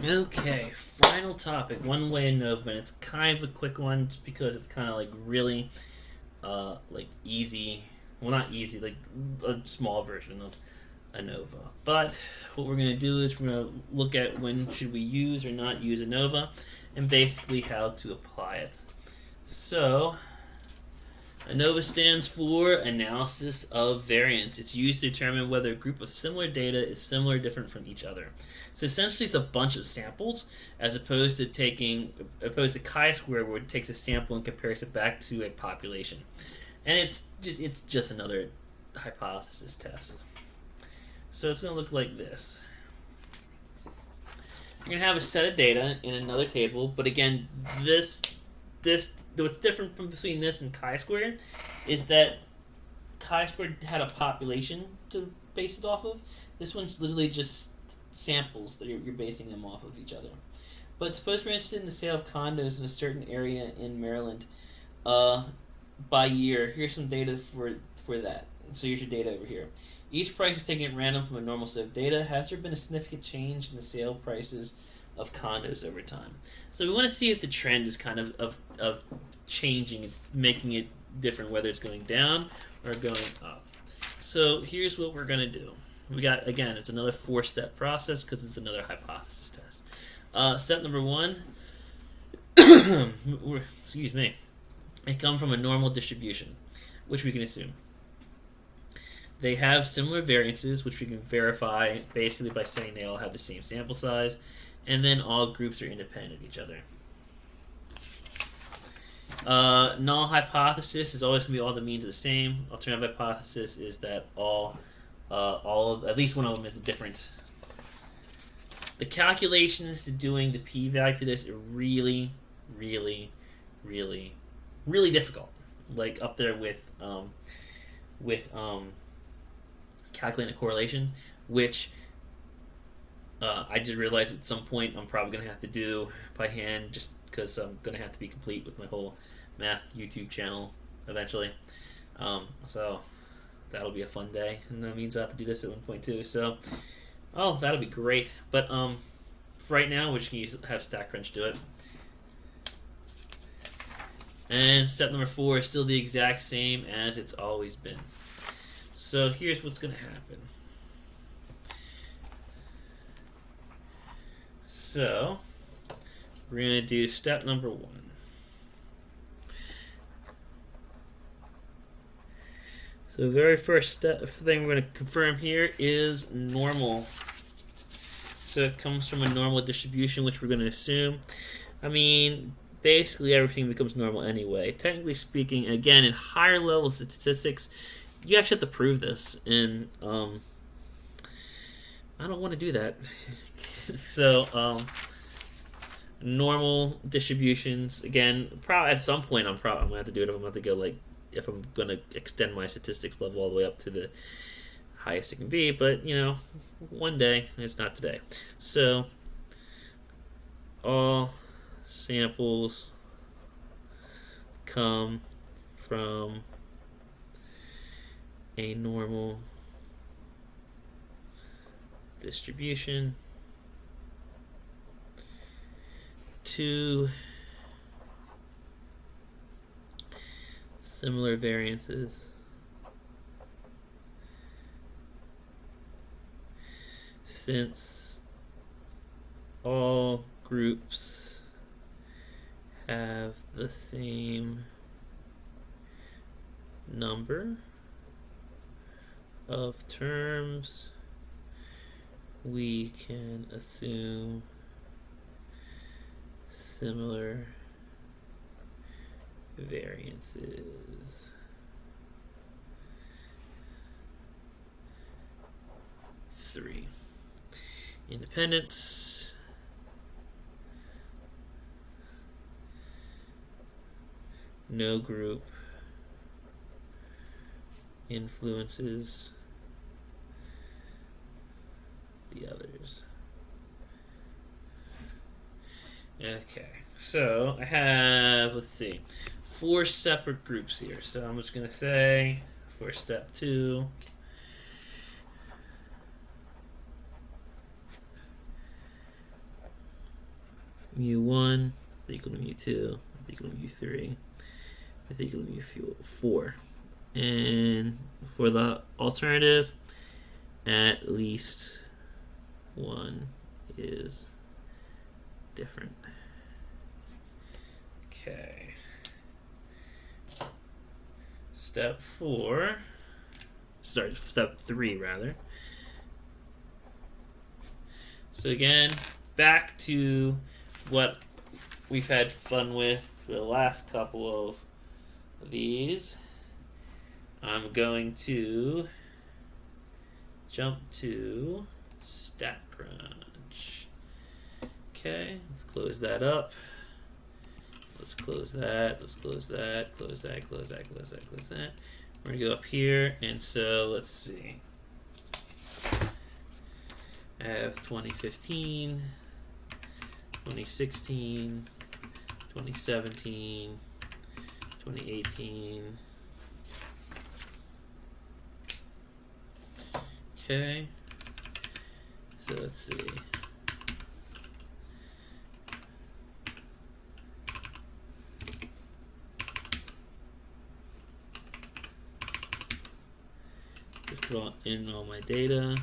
Okay, final topic, One-Way ANOVA, and it's kind of a quick one just because it's kind of like really, like easy. Well, not easy, like a small version of ANOVA. But what we're going to do is we're going to look at when should we use or not use ANOVA, and basically how to apply it. So, ANOVA stands for Analysis of Variance. It's used to determine whether a group of similar data is similar or different from each other. So essentially, it's a bunch of samples, as opposed to chi-square, where it takes a sample and compares it back to a population. And it's just another hypothesis test. So it's going to look like this. You're going to have a set of data in another table, but again, what's different from between this and chi-squared is that chi-squared had a population to base it off of. This one's literally just samples that you're basing them off of each other. But suppose we're interested in the sale of condos in a certain area in Maryland by year. Here's some data for that. So here's your data over here. Each price is taken at random from a normal set of data. Has there been a significant change in the sale prices of condos over time? So we want to see if the trend is kind of changing. It's making it different, whether it's going down or going up. So here's what we're going to do. We got, again, it's another 4-step process because it's another hypothesis test. Step number 1, excuse me, it comes from a normal distribution, which we can assume. They have similar variances, which we can verify basically by saying they all have the same sample size, and then all groups are independent of each other. Null hypothesis is always going to be all the means are the same. Alternative hypothesis is that at least one of them is different. The calculations to doing the p-value for this are really, really, really, really difficult. Like up there with calculating a correlation, which I just realized at some point I'm probably going to have to do by hand just because I'm going to have to be complete with my whole math YouTube channel eventually. So that'll be a fun day, and that means I have to do this at one point too. So, that'll be great. But for right now, we're just going to have StatCrunch do it. And step number 4 is still the exact same as it's always been. So here's what's going to happen. So we're going to do step number 1. So the very first thing we're going to confirm here is normal. So it comes from a normal distribution, which we're going to assume. I mean, basically everything becomes normal anyway. Technically speaking, again, in higher levels of statistics, you actually have to prove this, and I don't want to do that. So normal distributions, again, probably at some point I'm going to have to do it if I'm going to extend my statistics level all the way up to the highest it can be, but one day, it's not today. So all samples come from a normal distribution to similar variances since all groups have the same number of terms, we can assume similar variances. Three. Independence. No group influences the others. Okay, so I have, let's see, 4 separate groups here. So I'm just going to say for step 2, mu1 is equal to mu2 is equal to mu3 is equal to mu4. And for the alternative, at least one is different. Okay. Step 3 rather. So again, back to what we've had fun with the last couple of these. I'm going to jump to StatCrunch. Okay, let's close that up. Let's close that. Let's close that. Close that. Close that. Close that. Close that. We're gonna go up here, and so let's see. I have 2015, 2016, 2017, 2018. Okay. So let's see. Just draw in all my data.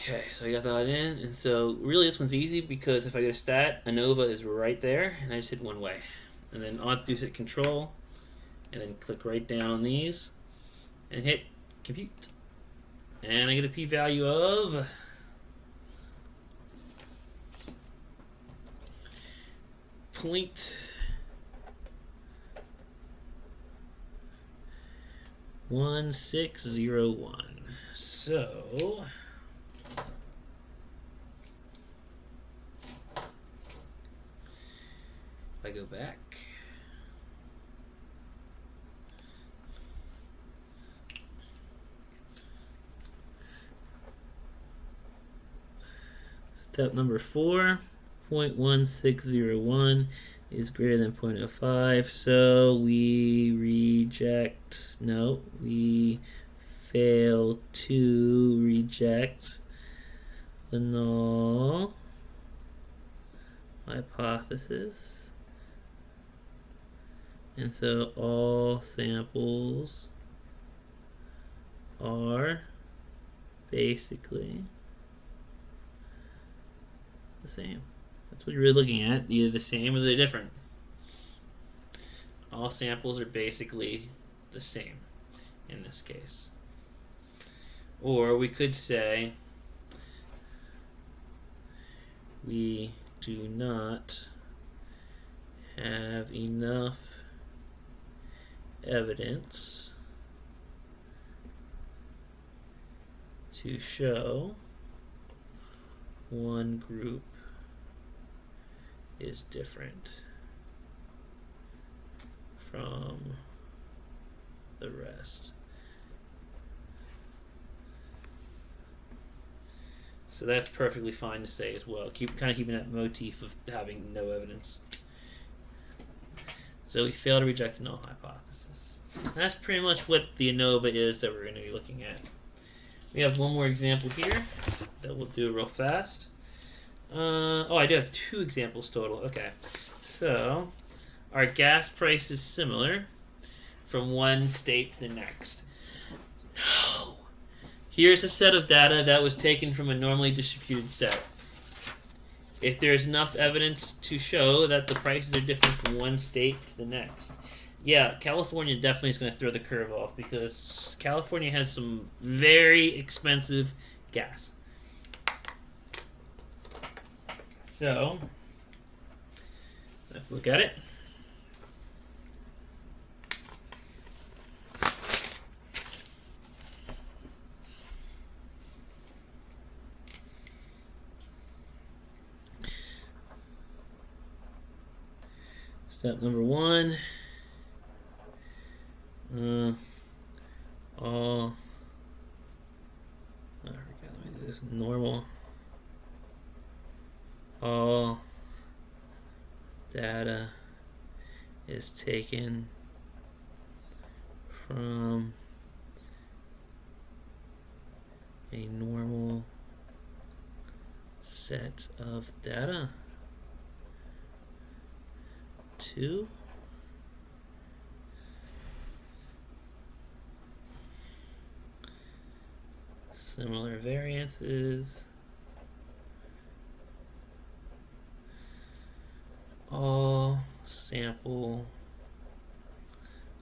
Okay, so I got that in, and so really this one's easy because if I go to stat, ANOVA is right there, and I just hit one way. And then all I have to do is hit control, and then click right down on these, and hit compute. And I get a p-value of 0.1601. So if I go back, step number 4, 0.1601 is greater than 0.05, so we reject, no, we fail to reject the null hypothesis. And so all samples are basically the same. That's what you're really looking at, either the same or they're different. All samples are basically the same in this case. Or we could say we do not have enough evidence to show one group is different from the rest. So that's perfectly fine to say as well. Kind of keeping that motif of having no evidence. So we fail to reject the null hypothesis. And that's pretty much what the ANOVA is that we're going to be looking at. We have one more example here that we'll do real fast. Oh, I do have 2 examples total. Okay. So our gas price is similar from one state to the next. Here's a set of data that was taken from a normally distributed set. if there's enough evidence to show that the prices are different from one state to the next. Yeah, California definitely is going to throw the curve off because California has some very expensive gas. So, let's look at it. Step number 1. All. I forgot. Let me do this. Normal. All data is taken from a normal set of data. 2. Similar variances. All sample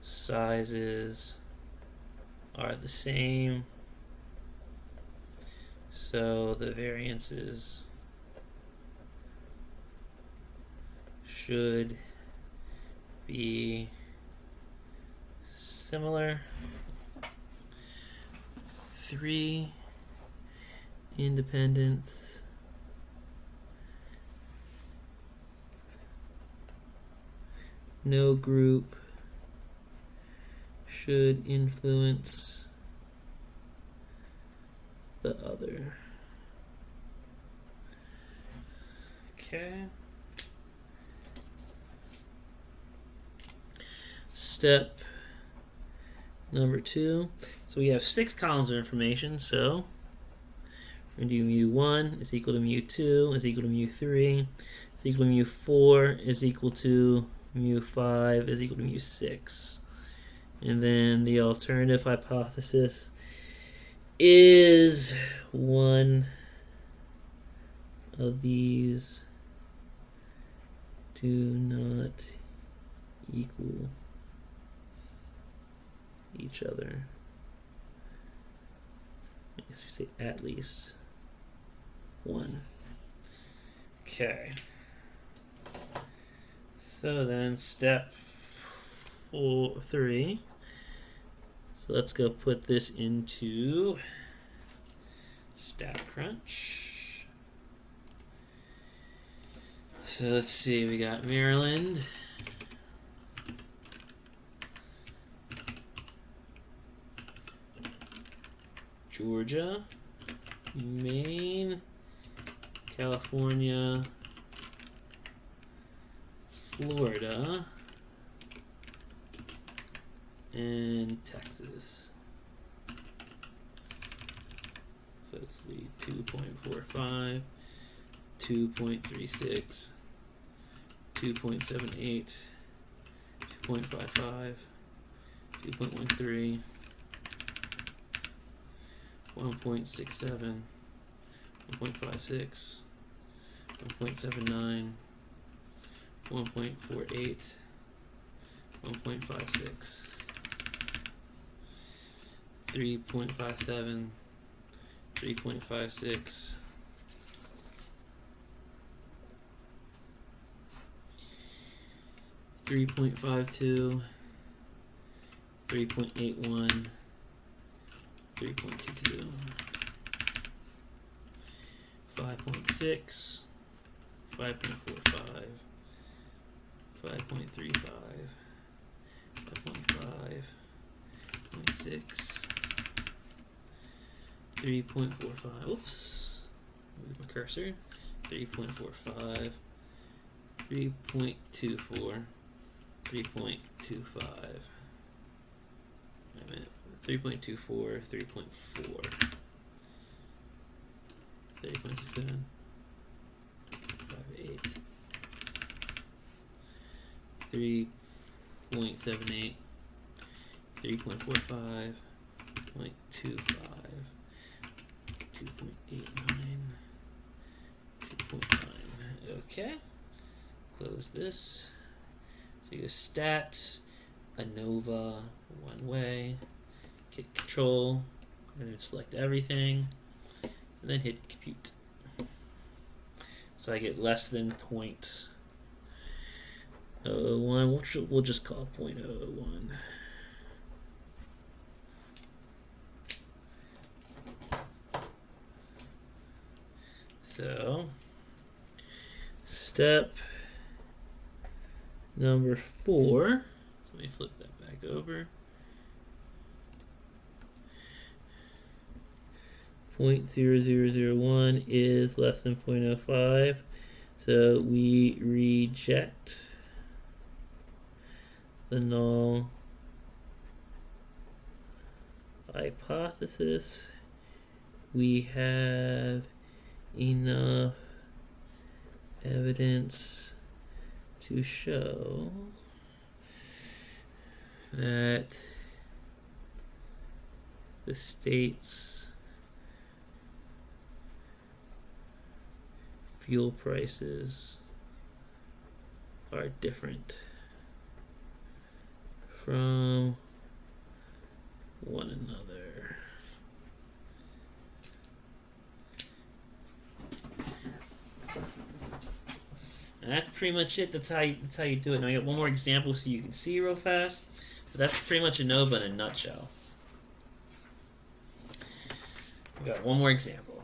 sizes are the same, so the variances should be similar. 3 independence no group should influence the other. Okay. Step number 2. So we have 6 columns of information. So we're going to do mu1 is equal to mu2 is equal to mu3 is equal to mu4 is equal to mu5 is equal to mu6. And then the alternative hypothesis is one of these do not equal each other. I guess we say at least one. Okay. So then step 3. So let's go put this into StatCrunch. So let's see, we got Maryland, Georgia, Maine, California, Florida, and Texas. So let's see, 2.45, 2.36, 2.78, 2.55, 2.13, 1.67, 1.56, 1.79, 1.48, 1.56, 3.57, 3.56, 3.52, 3.81, 3.22, 5.6, 5.45, 5.35, 5.5, 0.6, 3.45, oops, move my cursor, 3.45, 3.24, 3.25, wait a minute, 3.24, 3.4, 3.67, 5.8, 3.78, 3.45, 0.25, 2.89, 2.9, Okay. Close this. So you go stat, ANOVA, one way, hit control, and then select everything, and then hit compute. So I get less than 0.01, we'll just call 0.001. So, step number 4, so let me flip that back over. 0.0001 is less than 0.05, so we reject the null hypothesis. We have enough evidence to show that the state's fuel prices are different from one another. And that's pretty much it. That's how you do it. Now I got one more example so you can see real fast. But that's pretty much ANOVA in a nutshell. We got one more example.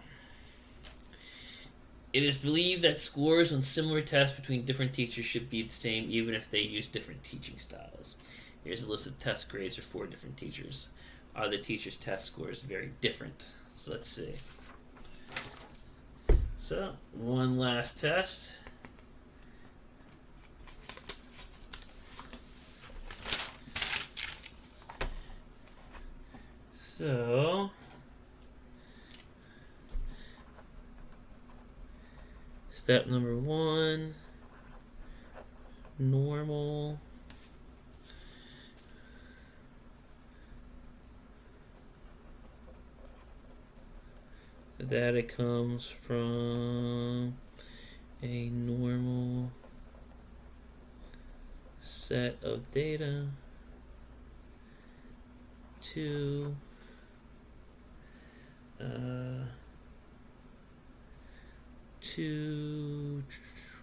It is believed that scores on similar tests between different teachers should be the same even if they use different teaching styles. Here's a list of test grades for 4 different teachers. Are the teachers' test scores very different? So let's see. So, one last test. So, step number 1, normal. The data comes from a normal set of data to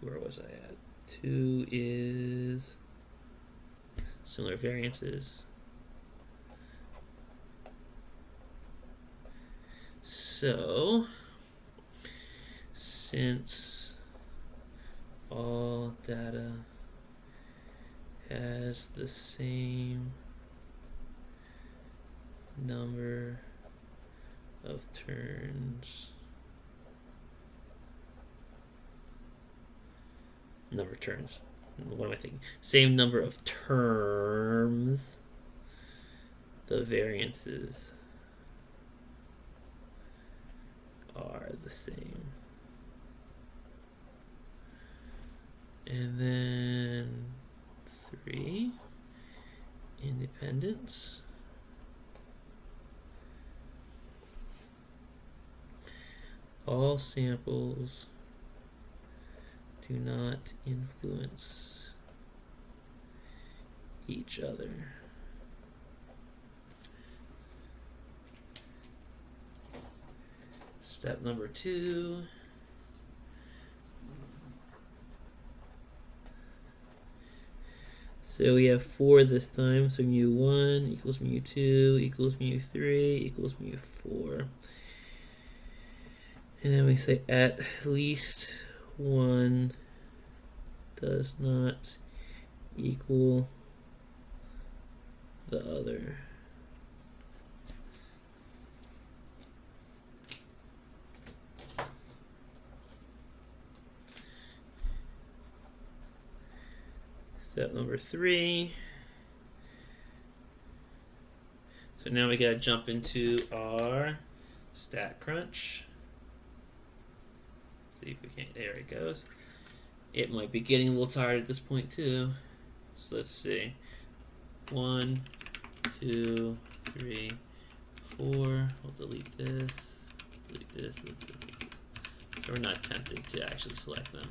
where was I at? 2 is similar variances. So, since all data has the same number of turns, what am I thinking? Same number of terms, the variances are the same. And then 3, independence. All samples do not influence each other. Step number 2. So we have 4 this time, so mu1 equals mu2 equals mu3 equals mu4. And then we say at least 1 does not equal the other. Step number 3. So now we gotta jump into our stat crunch. See if we can't. There it goes. It might be getting a little tired at this point too. So let's see. 1, 2, 3, 4. We'll delete this. Delete this. So we're not tempted to actually select them.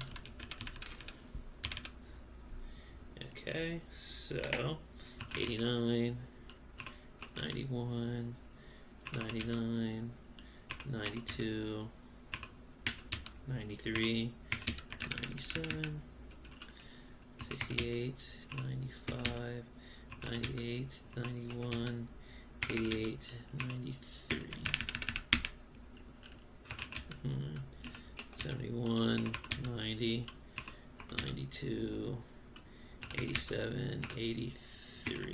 Okay, so 89, 91, 99, 92, 93, 97, 68, 95, 98, 91, 88, 93, 71, 90, 92, 87, 83,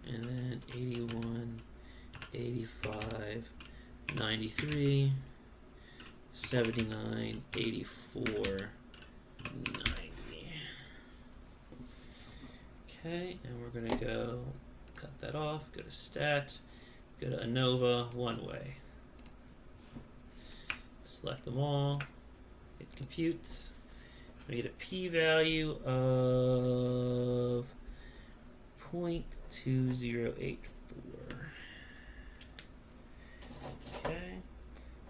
and then 81, 85, 93, 79, 84, 90. Okay, and we're going to go cut that off, go to Stat, go to ANOVA, One-Way. Select them all, hit Compute. We get a p-value of 0.2084. Okay,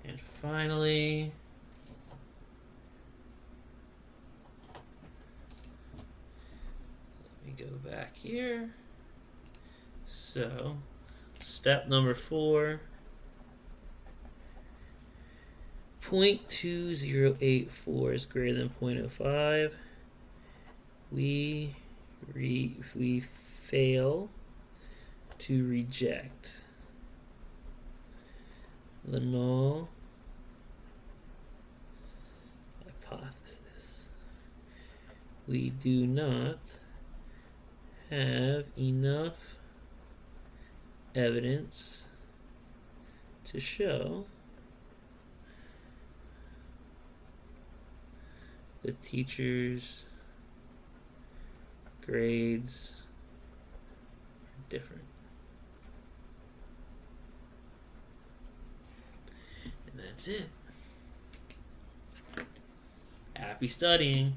and finally, let me go back here. So, step number 4. 0.2084 is greater than 0.05. We fail to reject the null hypothesis. We do not have enough evidence to show the teacher's grades are different. And that's it. Happy studying.